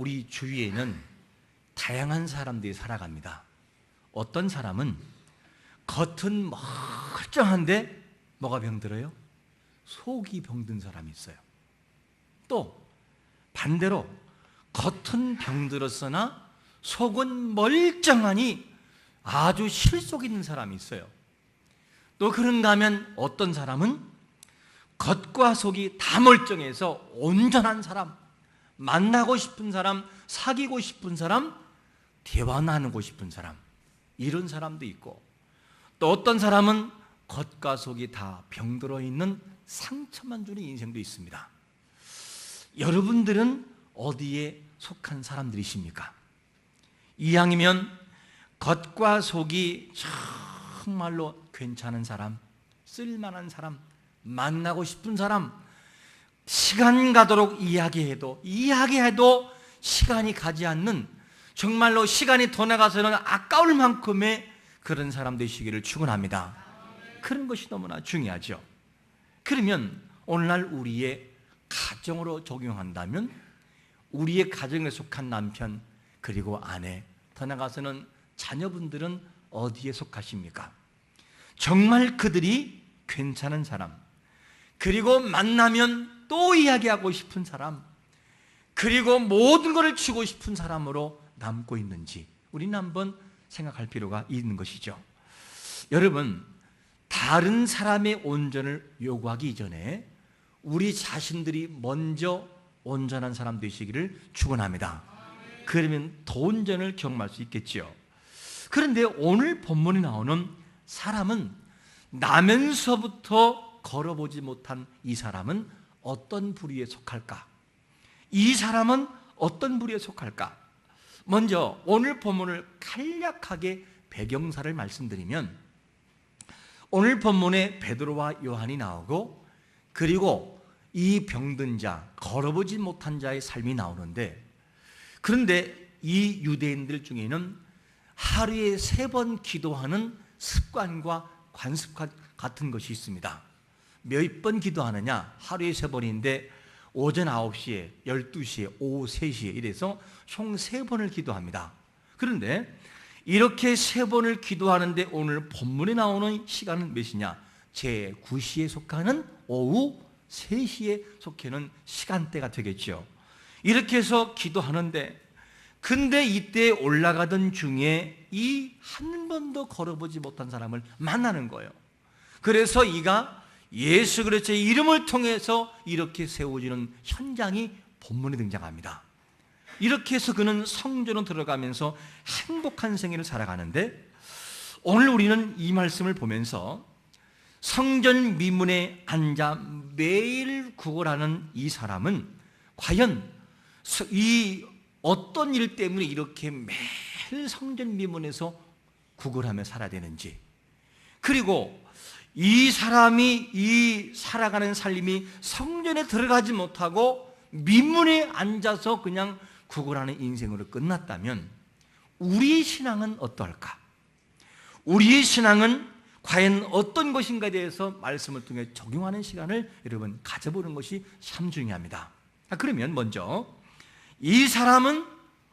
우리 주위에는 다양한 사람들이 살아갑니다. 어떤 사람은 겉은 멀쩡한데 뭐가 병들어요? 속이 병든 사람이 있어요. 또 반대로 겉은 병들었으나 속은 멀쩡하니 아주 실속 있는 사람이 있어요. 또 그런가 하면 어떤 사람은 겉과 속이 다 멀쩡해서 온전한 사람, 만나고 싶은 사람, 사귀고 싶은 사람, 대화 나누고 싶은 사람, 이런 사람도 있고, 또 어떤 사람은 겉과 속이 다 병들어 있는 상처만 주는 인생도 있습니다. 여러분들은 어디에 속한 사람들이십니까? 이왕이면 겉과 속이 정말로 괜찮은 사람, 쓸만한 사람, 만나고 싶은 사람, 시간 가도록 이야기해도 시간이 가지 않는, 정말로 시간이 더 나가서는 아까울 만큼의 그런 사람 되시기를 축원합니다. 그런 것이 너무나 중요하죠. 그러면 오늘날 우리의 가정으로 적용한다면 우리의 가정에 속한 남편, 그리고 아내, 더 나가서는 자녀분들은 어디에 속하십니까? 정말 그들이 괜찮은 사람, 그리고 만나면 또 이야기하고 싶은 사람, 그리고 모든 것을 주고 싶은 사람으로 남고 있는지 우리는 한번 생각할 필요가 있는 것이죠. 여러분, 다른 사람의 온전을 요구하기 이전에 우리 자신들이 먼저 온전한 사람 되시기를 축원합니다. 그러면 더 온전을 경험할 수 있겠죠. 그런데 오늘 본문에 나오는 사람은 나면서부터 걸어보지 못한 이 사람은 어떤 부류에 속할까? 이 사람은 어떤 부류에 속할까? 먼저 오늘 본문을 간략하게 배경사를 말씀드리면, 오늘 본문에 베드로와 요한이 나오고, 그리고 이 병든 자, 걸어보지 못한 자의 삶이 나오는데, 그런데 이 유대인들 중에는 하루에 3번 기도하는 습관과 관습 같은 것이 있습니다. 몇 번 기도하느냐? 하루에 3번인데 오전 9시에, 12시에, 오후 3시에 이래서 총 3번을 기도합니다. 그런데 이렇게 3번을 기도하는데 오늘 본문에 나오는 시간은 몇이냐? 제9시에 속하는 오후 3시에 속하는 시간대가 되겠죠. 이렇게 해서 기도하는데, 근데 이때 올라가던 중에 이 한 번도 걸어보지 못한 사람을 만나는 거예요. 그래서 이가 예수 그리스도의 이름을 통해서 이렇게 세워지는 현장이 본문에 등장합니다. 이렇게 해서 그는 성전으로 들어가면서 행복한 생애를 살아가는데, 오늘 우리는 이 말씀을 보면서 성전 미문에 앉아 매일 구걸하는 이 사람은 과연 이 어떤 일 때문에 이렇게 매일 성전 미문에서 구걸하며 살아야 되는지, 그리고 이 사람이 이 살아가는 삶이 성전에 들어가지 못하고 미문에 앉아서 그냥 구걸하는 인생으로 끝났다면 우리의 신앙은 어떨까? 우리의 신앙은 과연 어떤 것인가에 대해서 말씀을 통해 적용하는 시간을 여러분 가져보는 것이 참 중요합니다. 그러면 먼저 이 사람은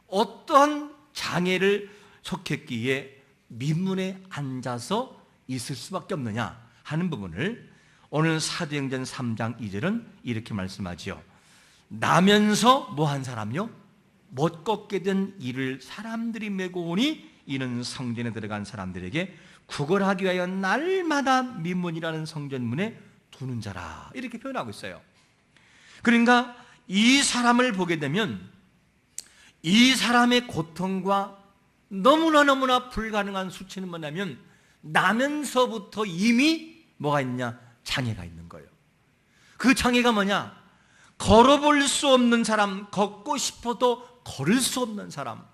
어떠한 장애를 속했기에 민문에 앉아서 있을 수밖에 없느냐 하는 부분을 오늘 사도행전 3장 2절은 이렇게 말씀하지요. 나면서 뭐한 사람요? 못 걷게 된 이를 사람들이 메고 오니 이는 성전에 들어간 사람들에게 구걸하기 위하여 날마다 민문이라는 성전문에 두는 자라, 이렇게 표현하고 있어요. 그러니까 이 사람을 보게 되면 이 사람의 고통과 너무나 불가능한 수치는 뭐냐면 나면서부터 이미 뭐가 있냐? 장애가 있는 거예요. 그 장애가 뭐냐? 걸어볼 수 없는 사람, 걷고 싶어도 걸을 수 없는 사람.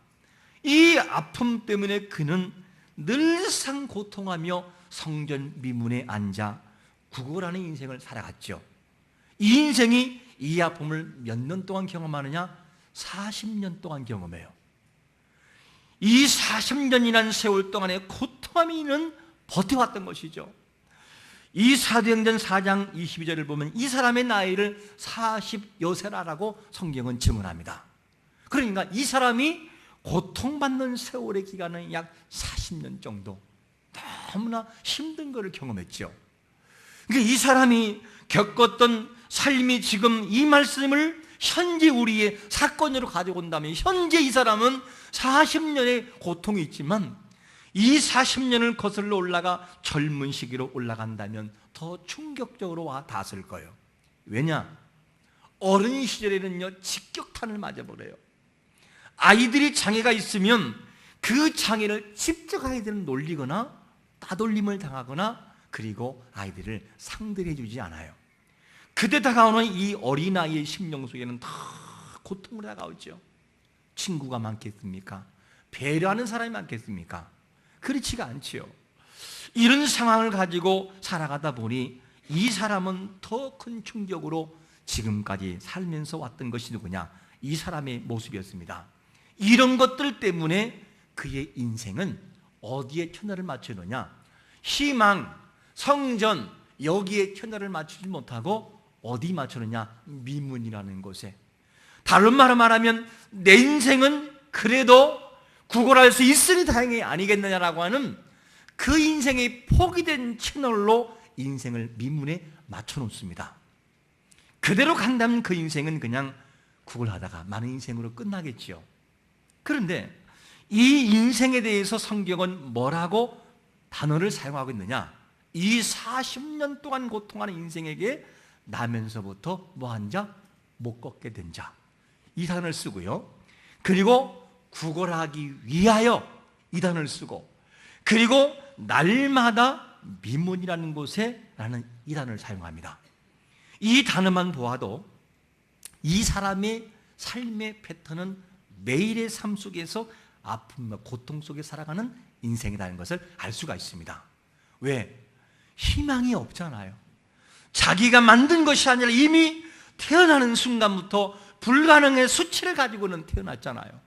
이 아픔 때문에 그는 늘상 고통하며 성전 미문에 앉아 구걸하는 인생을 살아갔죠. 이 인생이 이 아픔을 몇 년 동안 경험하느냐? 40년 동안 경험해요. 이 40년이라는 세월 동안에 고통함이 있는 버텨왔던 것이죠. 이 사도행전 4장 22절을 보면 이 사람의 나이를 40여 세라고 성경은 증언합니다. 그러니까 이 사람이 고통받는 세월의 기간은 약 40년 정도 너무나 힘든 것을 경험했죠. 그러니까 이 사람이 겪었던 삶이 지금 이 말씀을 현재 우리의 사건으로 가져온다면 현재 이 사람은 40년의 고통이 있지만 이 40년을 거슬러 올라가 젊은 시기로 올라간다면 더 충격적으로 와 닿았을 거예요. 왜냐? 어린 시절에는요 직격탄을 맞아버려요. 아이들이 장애가 있으면 그 장애를 직접 아이들은 놀리거나 따돌림을 당하거나 그리고 아이들을 상대해 주지 않아요. 그때 다가오는 이 어린아이의 심령 속에는 다 고통으로 다가오죠. 친구가 많겠습니까? 배려하는 사람이 많겠습니까? 그렇지가 않지요. 이런 상황을 가지고 살아가다 보니 이 사람은 더 큰 충격으로 지금까지 살면서 왔던 것이 누구냐? 이 사람의 모습이었습니다. 이런 것들 때문에 그의 인생은 어디에 터널을 맞추느냐? 희망, 성전, 여기에 터널을 맞추지 못하고 어디 맞추느냐? 미문이라는 곳에. 다른 말로 말하면 내 인생은 그래도 구걸할 수 있으니 다행이 아니겠느냐라고 하는 그 인생의 포기된 채널로 인생을 미문에 맞춰놓습니다. 그대로 간다면 그 인생은 그냥 구걸하다가 많은 인생으로 끝나겠죠. 그런데 이 인생에 대해서 성경은 뭐라고 단어를 사용하고 있느냐? 이 40년 동안 고통하는 인생에게 나면서부터 뭐한 자? 못 걷게 된 자. 이 단어를 쓰고요. 그리고 구걸하기 위하여 이 단어를 쓰고 그리고 날마다 미문이라는 곳에 라는 이 단어를 사용합니다. 이 단어만 보아도 이 사람의 삶의 패턴은 매일의 삶 속에서 아픔과 고통 속에 살아가는 인생이라는 것을 알 수가 있습니다. 왜? 희망이 없잖아요. 자기가 만든 것이 아니라 이미 태어나는 순간부터 불가능의 수치를 가지고는 태어났잖아요.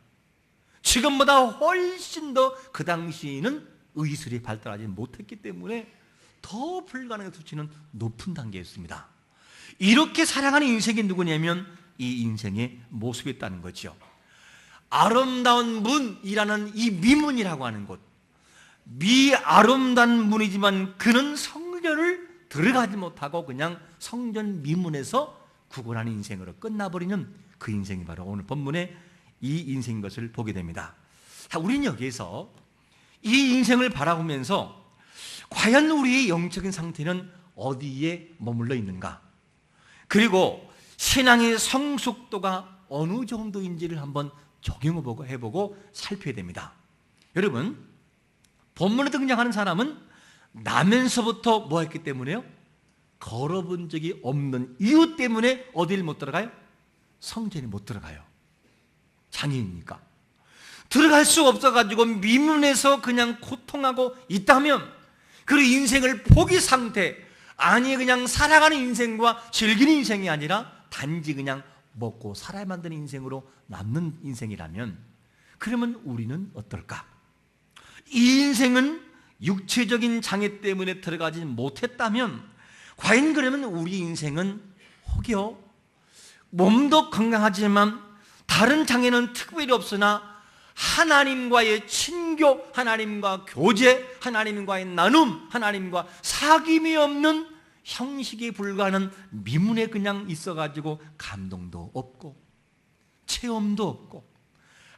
지금보다 훨씬 더 그 당시에는 의술이 발달하지 못했기 때문에 더 불가능의 수치는 높은 단계였습니다. 이렇게 살아가는 인생이 누구냐면 이 인생의 모습이 있다는 거죠. 아름다운 문이라는 이 미문이라고 하는 곳, 아름다운 문이지만 그는 성전을 들어가지 못하고 그냥 성전 미문에서 구걸하는 인생으로 끝나버리는 그 인생이 바로 오늘 본문의 이 인생인 것을 보게 됩니다. 자, 우리는 여기에서 이 인생을 바라보면서 과연 우리의 영적인 상태는 어디에 머물러 있는가? 그리고 신앙의 성숙도가 어느 정도인지를 한번 적용해보고 살펴야 됩니다. 여러분, 본문에 등장하는 사람은 나면서부터 뭐 했기 때문에요? 걸어본 적이 없는 이유 때문에 어디를 못 들어가요? 성전에 못 들어가요. 장애인이니까. 들어갈 수 없어가지고 미문에서 그냥 고통하고 있다면 그 인생을 포기 상태, 아니 그냥 살아가는 인생과 즐기는 인생이 아니라 단지 그냥 먹고 살아야만 되는 인생으로 남는 인생이라면 그러면 우리는 어떨까? 이 인생은 육체적인 장애 때문에 들어가지 못했다면 과연 그러면 우리 인생은 혹여 몸도 건강하지만 다른 장애는 특별히 없으나 하나님과의 친교, 하나님과 교제, 하나님과의 나눔, 하나님과 사귐이 없는 형식에 불과한 미문에 그냥 있어가지고 감동도 없고 체험도 없고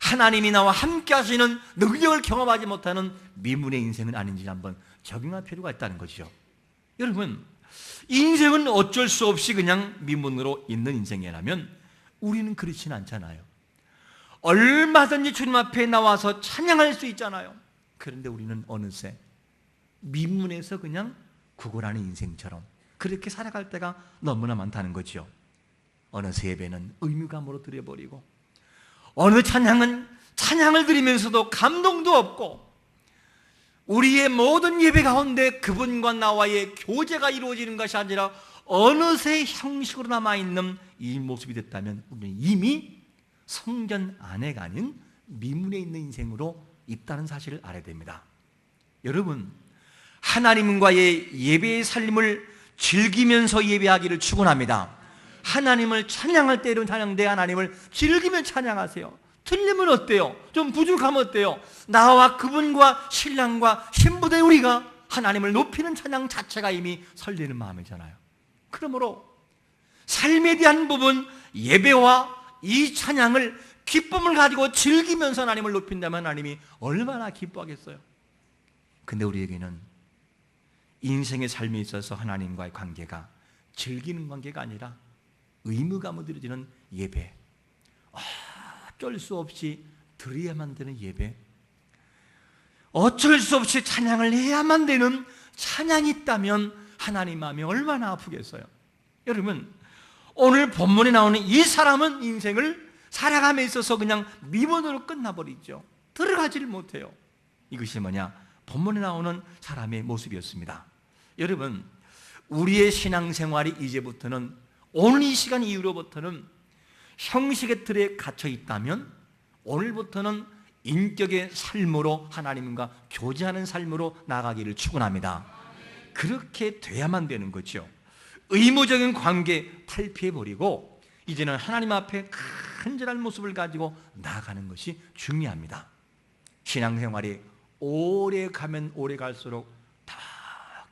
하나님이 나와 함께 하시는 능력을 경험하지 못하는 미문의 인생은 아닌지 한번 적용할 필요가 있다는 것이죠. 여러분, 인생은 어쩔 수 없이 그냥 미문으로 있는 인생이라면 우리는 그렇지는 않잖아요. 얼마든지 주님 앞에 나와서 찬양할 수 있잖아요. 그런데 우리는 어느새 미문에서 그냥 구걸하는 인생처럼 그렇게 살아갈 때가 너무나 많다는 거죠. 어느 예배는 의무감으로 드려버리고 어느 찬양은 찬양을 드리면서도 감동도 없고 우리의 모든 예배 가운데 그분과 나와의 교제가 이루어지는 것이 아니라 어느새 형식으로 남아있는 이 모습이 됐다면 우리는 이미 성전 안에가 아닌 미문에 있는 인생으로 있다는 사실을 알아야 됩니다. 여러분, 하나님과의 예배의 삶을 즐기면서 예배하기를 축원합니다. 하나님을 찬양할 때는 찬양대 하나님을 즐기면 찬양하세요. 틀리면 어때요? 좀 부족하면 어때요? 나와 그분과 신랑과 신부된 우리가 하나님을 높이는 찬양 자체가 이미 설레는 마음이잖아요. 그러므로 삶에 대한 부분, 예배와 이 찬양을 기쁨을 가지고 즐기면서 하나님을 높인다면 하나님이 얼마나 기뻐하겠어요. 근데 우리에게는 인생의 삶에 있어서 하나님과의 관계가 즐기는 관계가 아니라 의무감으로 드려지는 예배, 어쩔 수 없이 드려야만 되는 예배, 어쩔 수 없이 찬양을 해야만 되는 찬양이 있다면 하나님 마음이 얼마나 아프겠어요. 여러분, 오늘 본문에 나오는 이 사람은 인생을 살아감에 있어서 그냥 미문으로 끝나버리죠. 들어가지를 못해요. 이것이 뭐냐? 본문에 나오는 사람의 모습이었습니다. 여러분, 우리의 신앙생활이 이제부터는, 오늘 이 시간 이후로부터는 형식의 틀에 갇혀 있다면 오늘부터는 인격의 삶으로 하나님과 교제하는 삶으로 나가기를 축원합니다. 그렇게 돼야만 되는 거죠. 의무적인 관계 탈피해버리고 이제는 하나님 앞에 간절한 모습을 가지고 나아가는 것이 중요합니다. 신앙생활이 오래 가면 오래 갈수록 다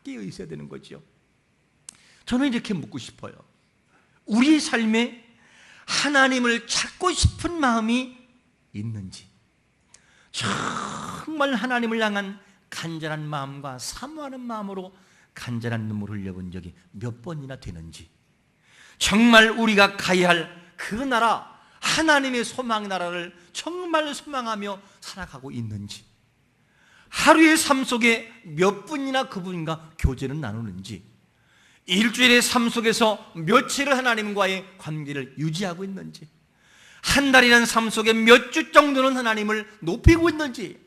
깨어 있어야 되는 거죠. 저는 이렇게 묻고 싶어요. 우리 삶에 하나님을 찾고 싶은 마음이 있는지, 정말 하나님을 향한 간절한 마음과 사모하는 마음으로 간절한 눈물을 흘려본 적이 몇 번이나 되는지, 정말 우리가 가야 할 그 나라, 하나님의 소망 나라를 정말 소망하며 살아가고 있는지, 하루의 삶 속에 몇 분이나 그분과 교제는 나누는지, 일주일의 삶 속에서 며칠을 하나님과의 관계를 유지하고 있는지, 한 달이라는 삶 속에 몇 주 정도는 하나님을 높이고 있는지,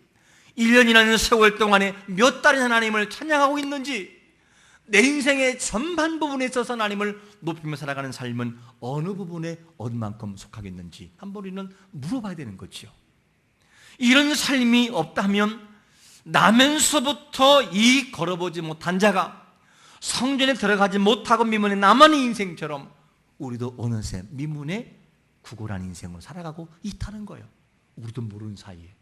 1년이라는 세월 동안에 몇 달이 하나님을 찬양하고 있는지, 내 인생의 전반 부분에 있어서 하나님을 높이며 살아가는 삶은 어느 부분에 얼만큼 속하겠는지 한번 우리는 물어봐야 되는 거죠. 이런 삶이 없다면 나면서부터 이 걸어보지 못한 자가 성전에 들어가지 못하고 미문에 남은 인생처럼 우리도 어느새 미문에 구걸한 인생으로 살아가고 있다는 거예요. 우리도 모르는 사이에.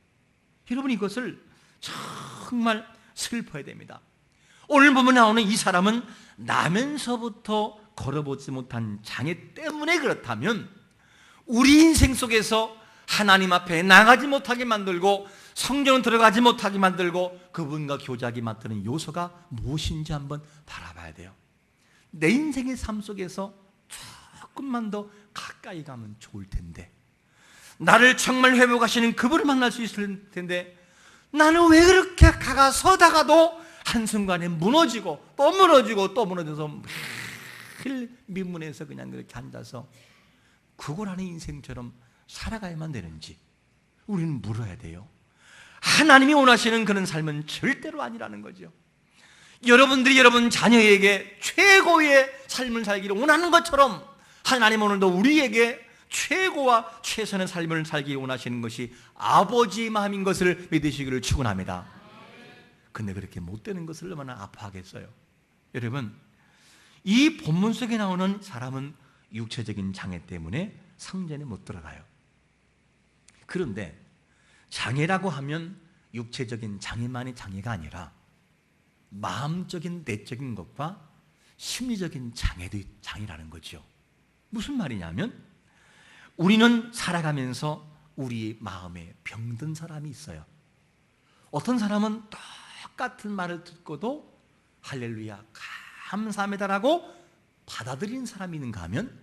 여러분, 이것을 정말 슬퍼야 됩니다. 오늘 보면 나오는 이 사람은 나면서부터 걸어보지 못한 장애 때문에 그렇다면 우리 인생 속에서 하나님 앞에 나가지 못하게 만들고 성전에 들어가지 못하게 만들고 그분과 교제하게 만드는 요소가 무엇인지 한번 바라봐야 돼요. 내 인생의 삶 속에서 조금만 더 가까이 가면 좋을 텐데, 나를 정말 회복하시는 그분을 만날 수 있을 텐데, 나는 왜 그렇게 가서다가도 한순간에 무너지고 또 무너지고 또 무너져서 매일 민문에서 그냥 그렇게 앉아서 구걸하는 인생처럼 살아가야만 되는지 우리는 물어야 돼요. 하나님이 원하시는 그런 삶은 절대로 아니라는 거죠. 여러분들이 여러분 자녀에게 최고의 삶을 살기를 원하는 것처럼 하나님 오늘도 우리에게 최고와 최선의 삶을 살기를 원하시는 것이 아버지의 마음인 것을 믿으시기를 축원합니다. 근데 그렇게 못 되는 것을 얼마나 아파하겠어요. 여러분, 이 본문 속에 나오는 사람은 육체적인 장애 때문에 성전에 못 들어가요. 그런데 장애라고 하면 육체적인 장애만이 장애가 아니라 마음적인 내적인 것과 심리적인 장애도 장애라는 거죠. 무슨 말이냐면 우리는 살아가면서 우리 마음에 병든 사람이 있어요. 어떤 사람은 똑같은 말을 듣고도 할렐루야 감사합니다라고 받아들이는 사람이 있는가 하면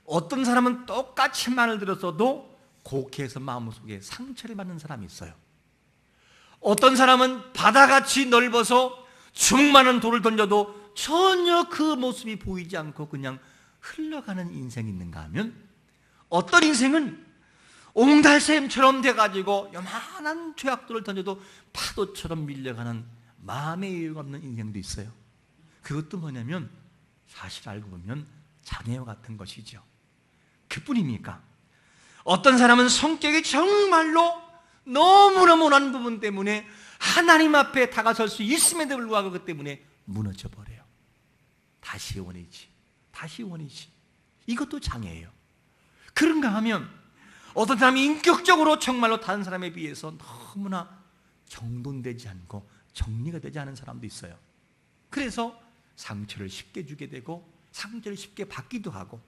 어떤 사람은 똑같이 말을 들었어도 곡해서 마음속에 상처를 받는 사람이 있어요. 어떤 사람은 바다같이 넓어서 수많은 돌을 던져도 전혀 그 모습이 보이지 않고 그냥 흘러가는 인생이 있는가 하면 어떤 인생은 옹달샘처럼 돼가지고 요만한 죄악들을 던져도 파도처럼 밀려가는 마음의 여유가 없는 인생도 있어요. 그것도 뭐냐면 사실 알고 보면 장애와 같은 것이죠. 그뿐입니까? 어떤 사람은 성격이 정말로 너무나 못한 부분 때문에 하나님 앞에 다가설 수 있음에도 불구하고 그 때문에 무너져 버려요. 다시 원이지. 이것도 장애예요. 그런가 하면 어떤 사람이 인격적으로 정말로 다른 사람에 비해서 너무나 정돈되지 않고 정리가 되지 않은 사람도 있어요. 그래서 상처를 쉽게 주게 되고 상처를 쉽게 받기도 하고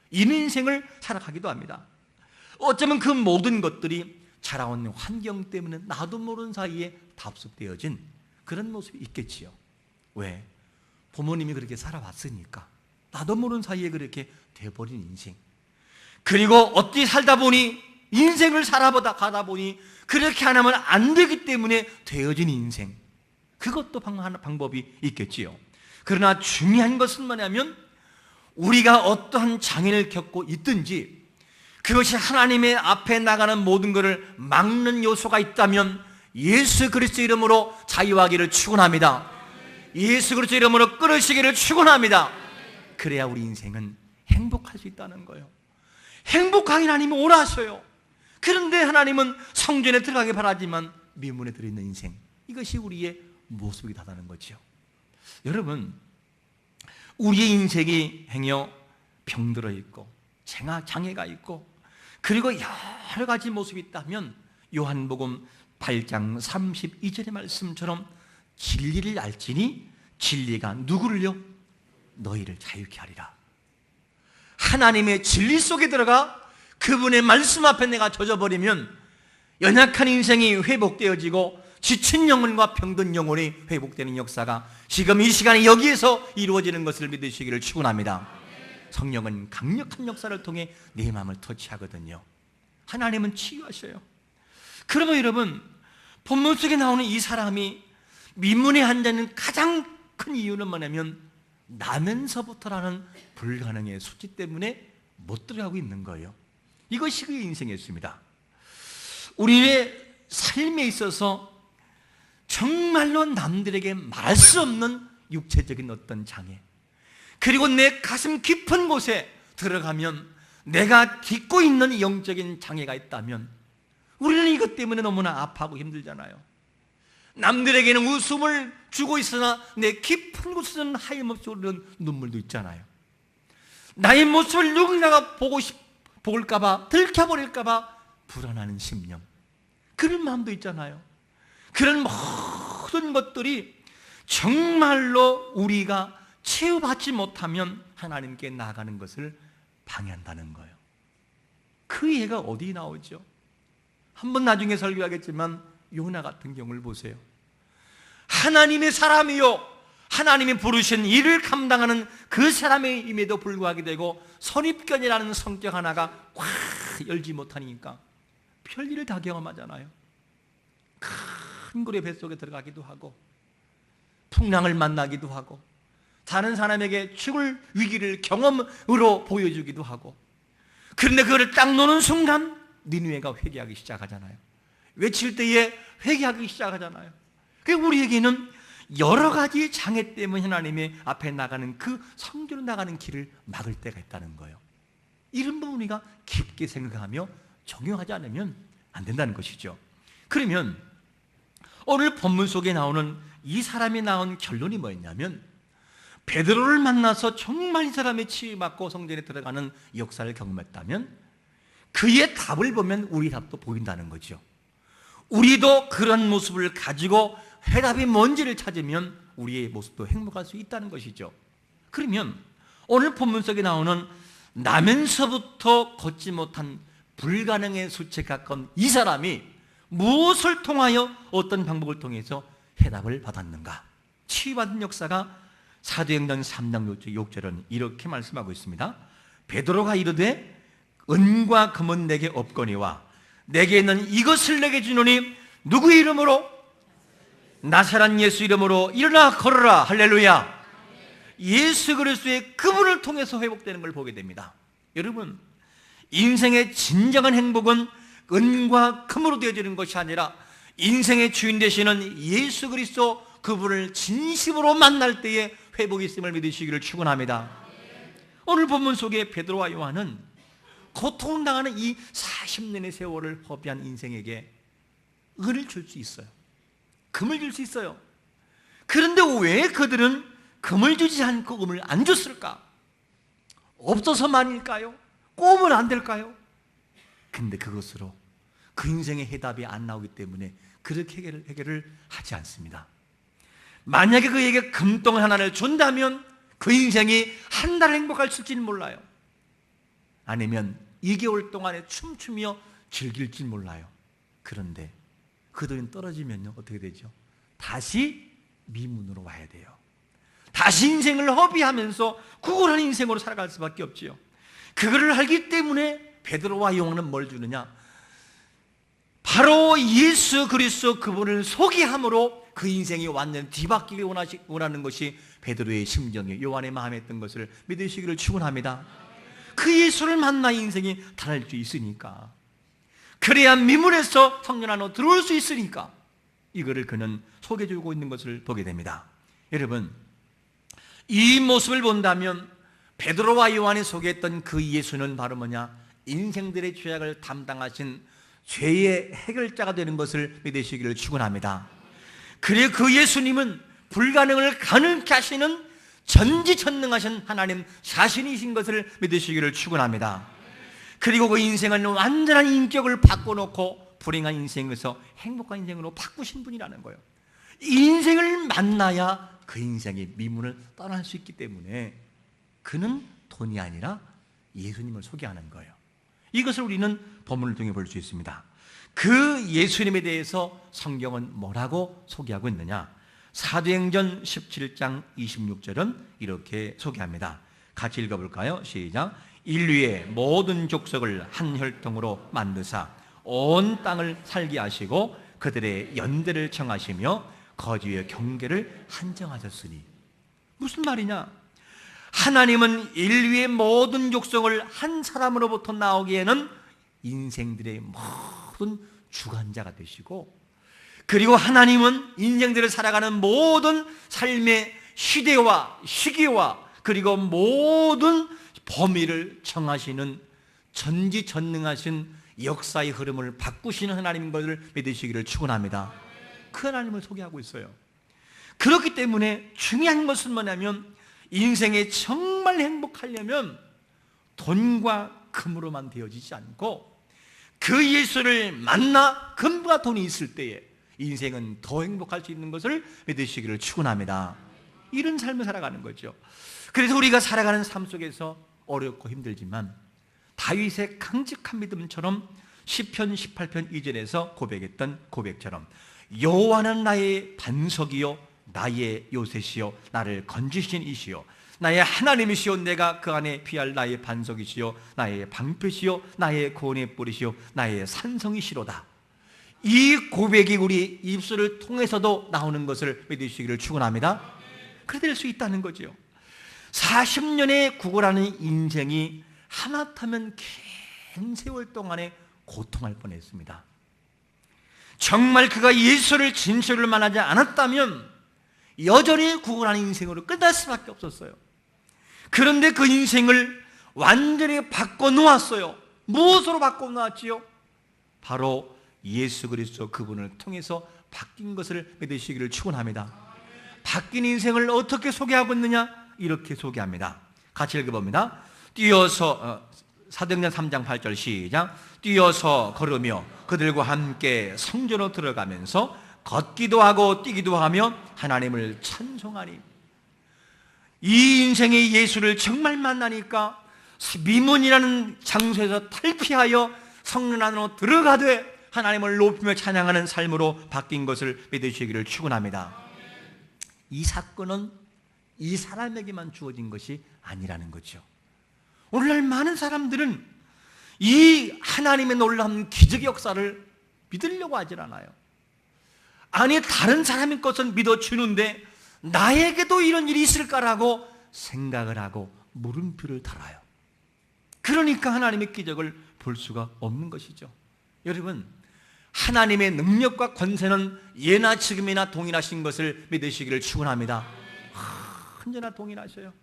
이런 인생을 살아가기도 합니다. 어쩌면 그 모든 것들이 자라온 환경 때문에 나도 모르는 사이에 답습되어진 그런 모습이 있겠지요. 왜? 부모님이 그렇게 살아왔으니까. 나도 모르는 사이에 그렇게 돼버린 인생. 그리고 어떻게 살다 보니 인생을 살아보다 가다 보니 그렇게 안 하면 안 되기 때문에 되어진 인생. 그것도 방법이 있겠지요. 그러나 중요한 것은 뭐냐면 우리가 어떠한 장애를 겪고 있든지 그것이 하나님의 앞에 나가는 모든 것을 막는 요소가 있다면 예수 그리스도 이름으로 자유하기를 축원합니다. 예수 그리스도 이름으로 끊으시기를 축원합니다. 그래야 우리 인생은 행복할 수 있다는 거예요. 행복하긴 하나님이 원하셔요. 그런데 하나님은 성전에 들어가기 바라지만 미문에 들어있는 인생, 이것이 우리의 모습이다라는 거죠. 여러분, 우리의 인생이 행여 병들어 있고 장애가 있고 그리고 여러 가지 모습이 있다면 요한복음 8장 32절의 말씀처럼 진리를 알지니 진리가 누구를요? 너희를 자유케 하리라. 하나님의 진리 속에 들어가 그분의 말씀 앞에 내가 젖어버리면 연약한 인생이 회복되어지고 지친 영혼과 병든 영혼이 회복되는 역사가 지금 이 시간에 여기에서 이루어지는 것을 믿으시기를 축원합니다. 성령은 강력한 역사를 통해 내 마음을 터치하거든요. 하나님은 치유하셔요. 그러면 여러분, 본문 속에 나오는 이 사람이 민문에 앉아있는 가장 큰 이유는 뭐냐면 나면서부터라는 불가능의 수치 때문에 못 들어가고 있는 거예요. 이것이 그의 인생이었습니다. 우리의 삶에 있어서 정말로 남들에게 말할 수 없는 육체적인 어떤 장애, 그리고 내 가슴 깊은 곳에 들어가면 내가 딛고 있는 영적인 장애가 있다면 우리는 이것 때문에 너무나 아파하고 힘들잖아요. 남들에게는 웃음을 주고 있으나 내 깊은 곳에는 하염없이 흐르는 눈물도 있잖아요. 나의 모습을 누군가가 볼까봐, 들켜버릴까봐 불안하는 심령, 그런 마음도 있잖아요. 그런 모든 것들이 정말로 우리가 치유받지 못하면 하나님께 나아가는 것을 방해한다는 거예요. 그 예가 어디 나오죠? 한번 나중에 설교하겠지만 요나 같은 경우를 보세요. 하나님의 사람이요, 하나님이 부르신 일을 감당하는 그 사람임에도 불구하게 되고 선입견이라는 성격 하나가 확 열지 못하니까 별일을 다 경험하잖아요. 큰 고래 뱃속에 들어가기도 하고 풍랑을 만나기도 하고 다른 사람에게 죽을 위기를 경험으로 보여주기도 하고, 그런데 그거를 딱 놓는 순간 니느웨가 회개하기 시작하잖아요. 외칠 때에 회개하기 시작하잖아요. 그러니까 우리에게는 여러 가지 장애 때문에 하나님의 앞에 나가는 그 성전으로 나가는 길을 막을 때가 있다는 거예요. 이런 부분 우리가 깊게 생각하며 적용하지 않으면 안 된다는 것이죠. 그러면 오늘 본문 속에 나오는 이 사람이 나온 결론이 뭐였냐면 베드로를 만나서 정말 이 사람이 치유받고 성전에 들어가는 역사를 경험했다면 그의 답을 보면 우리 답도 보인다는 거죠. 우리도 그런 모습을 가지고 해답이 뭔지를 찾으면 우리의 모습도 행복할 수 있다는 것이죠. 그러면 오늘 본문 속에 나오는 나면서부터 걷지 못한 불가능의 수치에 가까운 이 사람이 무엇을 통하여 어떤 방법을 통해서 해답을 받았는가? 치유받은 역사가 사도행전 3장 6절은 이렇게 말씀하고 있습니다. 베드로가 이르되 은과 금은 내게 없거니와 내게 있는 이것을 내게 주노니 누구의 이름으로? 나사렛 예수 이름으로 일어나 걸어라. 할렐루야. 예수 그리스도의 그분을 통해서 회복되는 걸 보게 됩니다. 여러분, 인생의 진정한 행복은 은과 금으로 되어지는 것이 아니라 인생의 주인 되시는 예수 그리스도 그분을 진심으로 만날 때에 회복이 있음을 믿으시기를 축원합니다. 오늘 본문 속에 베드로와 요한은 고통당하는 이 40년의 세월을 허비한 인생에게 은을 줄 수 있어요. 금을 줄 수 있어요. 그런데 왜 그들은 금을 주지 않고 금을 안 줬을까? 없어서만일까요? 꼬우면 안 될까요? 근데 그것으로 그 인생의 해답이 안 나오기 때문에 그렇게 해결을 하지 않습니다. 만약에 그에게 금덩 하나를 준다면 그 인생이 한 달 행복할 수 있을지는 몰라요. 아니면 2개월 동안에 춤추며 즐길지 몰라요. 그런데 그 돈이 떨어지면요 어떻게 되죠? 다시 미문으로 와야 돼요. 다시 인생을 허비하면서 구걸하는 인생으로 살아갈 수밖에 없지요. 그거를 알기 때문에 베드로와 요한은 뭘 주느냐? 바로 예수 그리스도 그분을 소개함으로 그 인생이 완전히 뒤바뀌기 원하는 것이 베드로의 심정이에요. 요한의 마음에 했던 것을 믿으시기를 축원합니다. 그 예수를 만나 인생이 달라질 수 있으니까, 그래야 미문에서 성령 안으로 들어올 수 있으니까 이거를 그는 소개해주고 있는 것을 보게 됩니다. 여러분, 이 모습을 본다면 베드로와 요한이 소개했던 그 예수는 바로 뭐냐? 인생들의 죄악을 담당하신 죄의 해결자가 되는 것을 믿으시기를 축원합니다. 그래 그 예수님은 불가능을 가능케 하시는 전지전능하신 하나님 자신이신 것을 믿으시기를 축원합니다. 그리고 그 인생은 완전한 인격을 바꿔놓고 불행한 인생에서 행복한 인생으로 바꾸신 분이라는 거예요. 인생을 만나야 그 인생이 미문을 떠날 수 있기 때문에 그는 돈이 아니라 예수님을 소개하는 거예요. 이것을 우리는 본문을 통해 볼 수 있습니다. 그 예수님에 대해서 성경은 뭐라고 소개하고 있느냐? 사도행전 17장 26절은 이렇게 소개합니다. 같이 읽어볼까요? 시작. 인류의 모든 족속을 한 혈통으로 만드사 온 땅을 살게 하시고 그들의 연대를 청하시며 거주의 경계를 한정하셨으니. 무슨 말이냐? 하나님은 인류의 모든 족속을 한 사람으로부터 나오기에는 인생들의 모든 주관자가 되시고, 그리고 하나님은 인생들을 살아가는 모든 삶의 시대와 시기와 그리고 모든 범위를 정하시는 전지전능하신 역사의 흐름을 바꾸시는 하나님인 것을 믿으시기를 축원합니다. 그 하나님을 소개하고 있어요. 그렇기 때문에 중요한 것은 뭐냐면 인생에 정말 행복하려면 돈과 금으로만 되어지지 않고 그 예수를 만나 금과 돈이 있을 때에 인생은 더 행복할 수 있는 것을 믿으시기를 축원합니다. 이런 삶을 살아가는 거죠. 그래서 우리가 살아가는 삶 속에서 어렵고 힘들지만 다윗의 강직한 믿음처럼 시편 18편 2절에서 고백했던 고백처럼 여호와는 나의 반석이요 나의 요새시요 나를 건지신 이시요 나의 하나님이시요 내가 그 안에 피할 나의 반석이시요 나의 방패시요 나의 구원의 뿌리시요 나의 산성이시로다. 이 고백이 우리 입술을 통해서도 나오는 것을 믿으시기를 축원합니다. 그렇게 될 수 있다는 거죠. 40년의 구걸하는 인생이 하마터면 긴 세월 동안에 고통할 뻔했습니다. 정말 그가 예수를 진실로 만나지 않았다면 여전히 구걸하는 인생으로 끝날 수밖에 없었어요. 그런데 그 인생을 완전히 바꿔놓았어요. 무엇으로 바꿔놓았지요? 바로 예수 그리스도 그분을 통해서 바뀐 것을 믿으시기를 축원합니다. 바뀐 인생을 어떻게 소개하고 있느냐? 이렇게 소개합니다. 같이 읽어봅니다. 뛰어서 사도행전 3장 8절 시작. 뛰어서 걸으며 그들과 함께 성전으로 들어가면서 걷기도 하고 뛰기도 하며 하나님을 찬송하니. 이 인생의 예수를 정말 만나니까 미문이라는 장소에서 탈피하여 성령 안으로 들어가되 하나님을 높이며 찬양하는 삶으로 바뀐 것을 믿으시기를 축원합니다. 이 사건은 이 사람에게만 주어진 것이 아니라는 거죠. 오늘날 많은 사람들은 이 하나님의 놀라운 기적의 역사를 믿으려고 하질 않아요. 아니 다른 사람의 것은 믿어주는데 나에게도 이런 일이 있을까라고 생각을 하고 물음표를 달아요. 그러니까 하나님의 기적을 볼 수가 없는 것이죠. 여러분, 하나님의 능력과 권세는 예나 지금이나 동일하신 것을 믿으시기를 축원합니다. 언제나 동일하셔요.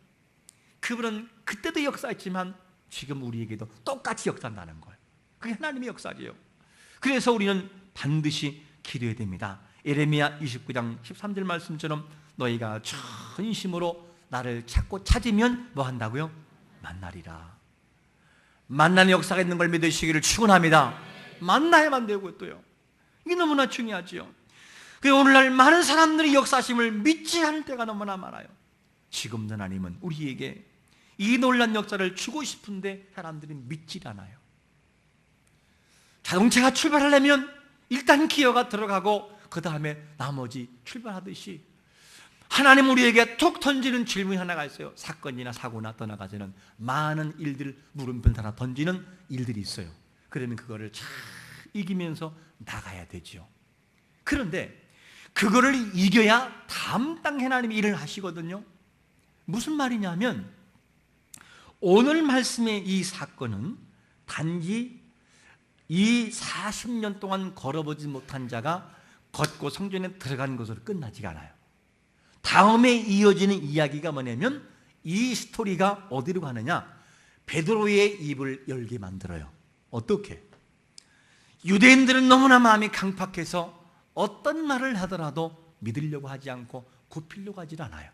그분은 그때도 역사했지만 지금 우리에게도 똑같이 역사한다는 거예요. 그게 하나님의 역사지요. 그래서 우리는 반드시 기도해야 됩니다. 예레미야 29장 13절 말씀처럼 너희가 전심으로 나를 찾고 찾으면 뭐 한다고요? 만나리라. 만나는 역사가 있는 걸 믿으시기를 축원합니다. 만나야만 되고 또요. 이게 너무나 중요하지요. 오늘날 많은 사람들이 역사심을 믿지 않을 때가 너무나 많아요. 지금도 하나님은 우리에게 이 놀란 역사를 주고 싶은데 사람들이 믿지 않아요. 자동차가 출발하려면 일단 기어가 들어가고 그 다음에 나머지 출발하듯이 하나님 우리에게 툭 던지는 질문이 하나가 있어요. 사건이나 사고나 떠나가지는 많은 일들, 물음표 하나 던지는 일들이 있어요. 그러면 그거를 잘 이기면서 나가야 되죠. 그런데 그거를 이겨야 다음 당 하나님이 일을 하시거든요. 무슨 말이냐면 오늘 말씀의 이 사건은 단지 이 40년 동안 걸어보지 못한 자가 걷고 성전에 들어간 것으로 끝나지가 않아요. 다음에 이어지는 이야기가 뭐냐면 이 스토리가 어디로 가느냐? 베드로의 입을 열게 만들어요. 어떻게? 유대인들은 너무나 마음이 강팍해서 어떤 말을 하더라도 믿으려고 하지 않고 굽히려고 하지 않아요.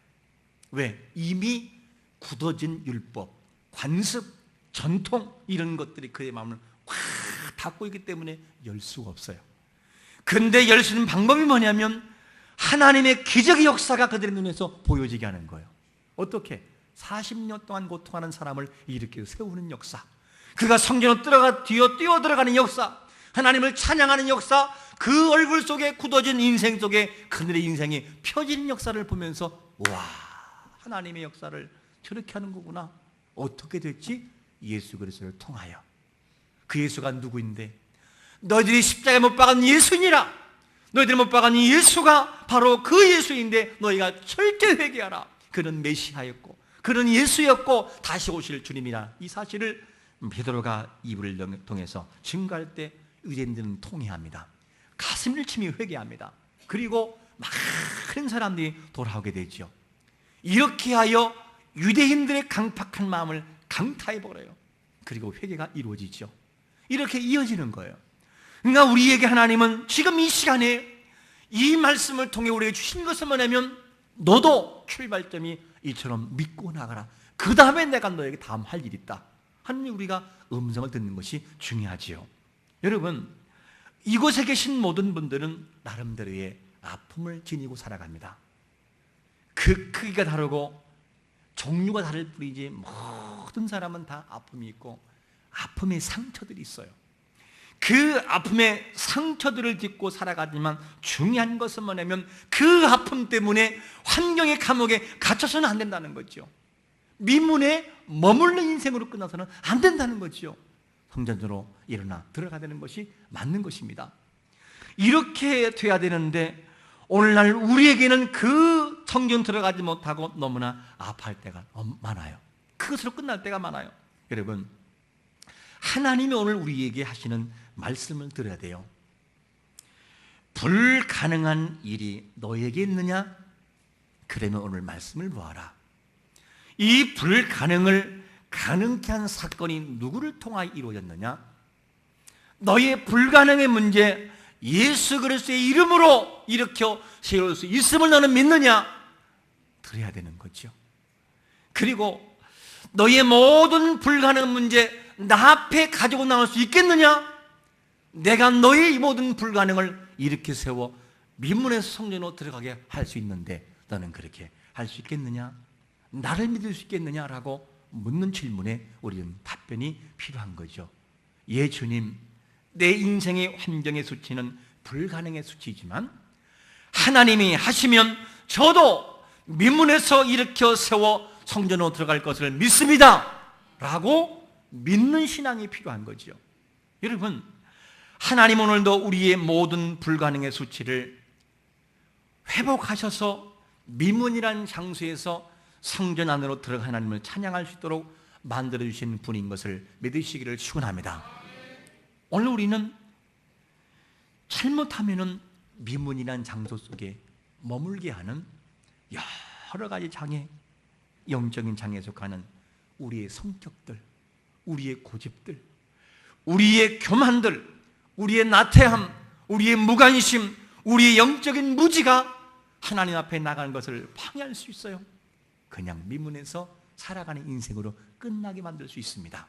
왜? 이미 굳어진 율법, 관습, 전통 이런 것들이 그의 마음을 확 닫고 있기 때문에 열 수가 없어요. 근데 열 수 있는 방법이 뭐냐면 하나님의 기적의 역사가 그들의 눈에서 보여지게 하는 거예요. 어떻게? 40년 동안 고통하는 사람을 일으켜 세우는 역사, 그가 성전으로 뛰어 들어가는 역사, 하나님을 찬양하는 역사, 그 얼굴 속에 굳어진 인생 속에 그들의 인생이 펴지는 역사를 보면서 와, 하나님의 역사를 저렇게 하는 거구나. 어떻게 됐지? 예수 그리스도를 통하여. 그 예수가 누구인데? 너희들이 십자가에 못 박은 예수니라. 너희들이 못 박은 예수가 바로 그 예수인데 너희가 절대 회개하라. 그는 메시아였고 그는 예수였고 다시 오실 주님이라. 이 사실을 베드로가 입을 통해서 증거할 때 유대인들은 통회합니다. 가슴을 치며 회개합니다. 그리고 많은 사람들이 돌아오게 되죠. 이렇게 하여 유대인들의 강팍한 마음을 강타해버려요. 그리고 회개가 이루어지죠. 이렇게 이어지는 거예요. 그러니까 우리에게 하나님은 지금 이 시간에 이 말씀을 통해 우리에게 주신 것은 뭐냐면 너도 출발점이 이처럼 믿고 나가라. 그 다음에 내가 너에게 다음 할 일이 있다. 하느님 우리가 음성을 듣는 것이 중요하지요. 여러분, 이곳에 계신 모든 분들은 나름대로의 아픔을 지니고 살아갑니다. 그 크기가 다르고 종류가 다를 뿐이지 모든 사람은 다 아픔이 있고 아픔의 상처들이 있어요. 그 아픔의 상처들을 딛고 살아가지만 중요한 것은 뭐냐면 그 아픔 때문에 환경의 감옥에 갇혀서는 안 된다는 거죠. 미문에 머물는 인생으로 끝나서는 안 된다는 거죠. 성전으로 일어나 들어가야 되는 것이 맞는 것입니다. 이렇게 돼야 되는데 오늘날 우리에게는 그 성전 들어가지 못하고 너무나 아파할 때가 많아요. 그것으로 끝날 때가 많아요. 여러분, 하나님이 오늘 우리에게 하시는 말씀을 들어야 돼요. 불가능한 일이 너에게 있느냐? 그러면 오늘 말씀을 보아라. 이 불가능을 가능케 한 사건이 누구를 통하여 이루어졌느냐? 너의 불가능의 문제, 예수 그리스도의 이름으로 일으켜 세울 수 있음을 너는 믿느냐? 그래야 되는 거죠. 그리고 너의 모든 불가능 문제 나 앞에 가지고 나올 수 있겠느냐? 내가 너의 이 모든 불가능을 일으켜 세워 민문에서 성전으로 들어가게 할 수 있는데 너는 그렇게 할 수 있겠느냐? 나를 믿을 수 있겠느냐라고 묻는 질문에 우리는 답변이 필요한 거죠. 예, 주님, 내 인생의 환경의 수치는 불가능의 수치이지만 하나님이 하시면 저도 민문에서 일으켜 세워 성전으로 들어갈 것을 믿습니다 라고 믿는 신앙이 필요한 거죠. 여러분, 하나님 오늘도 우리의 모든 불가능의 수치를 회복하셔서 민문이라는 장소에서 성전 안으로 들어가 하나님을 찬양할 수 있도록 만들어주신 분인 것을 믿으시기를 축원합니다. 오늘 우리는 잘못하면은 민문이라는 장소 속에 머물게 하는 여러 가지 장애, 영적인 장애에 속하는 우리의 성격들, 우리의 고집들, 우리의 교만들, 우리의 나태함, 우리의 무관심, 우리의 영적인 무지가 하나님 앞에 나가는 것을 방해할 수 있어요. 그냥 미문에서 살아가는 인생으로 끝나게 만들 수 있습니다.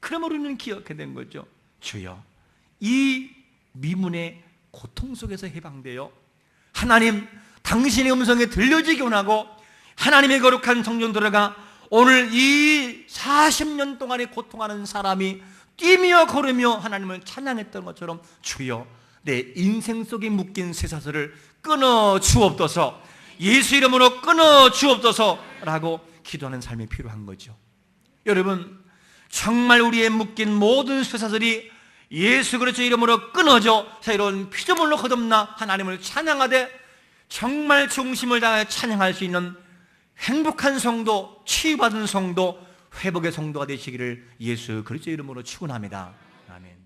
그러므로 우리는 기억해야 되는 거죠. 주여, 이 미문의 고통 속에서 해방되어 하나님 당신의 음성에 들려지게 원하고 하나님의 거룩한 성전 들어가 오늘 이 40년 동안에 고통하는 사람이 뛰며 걸으며 하나님을 찬양했던 것처럼 주여, 내 인생 속에 묶인 쇠사슬을 끊어 주옵소서, 예수 이름으로 끊어 주옵소서 라고 기도하는 삶이 필요한 거죠. 여러분, 정말 우리의 묶인 모든 쇠사슬이 예수 그리스도 이름으로 끊어져 새로운 피조물로 거듭나 하나님을 찬양하되 정말 중심을 다해 찬양할 수 있는 행복한 성도, 치유받은 성도, 회복의 성도가 되시기를 예수 그리스도 이름으로 축원합니다. 아멘.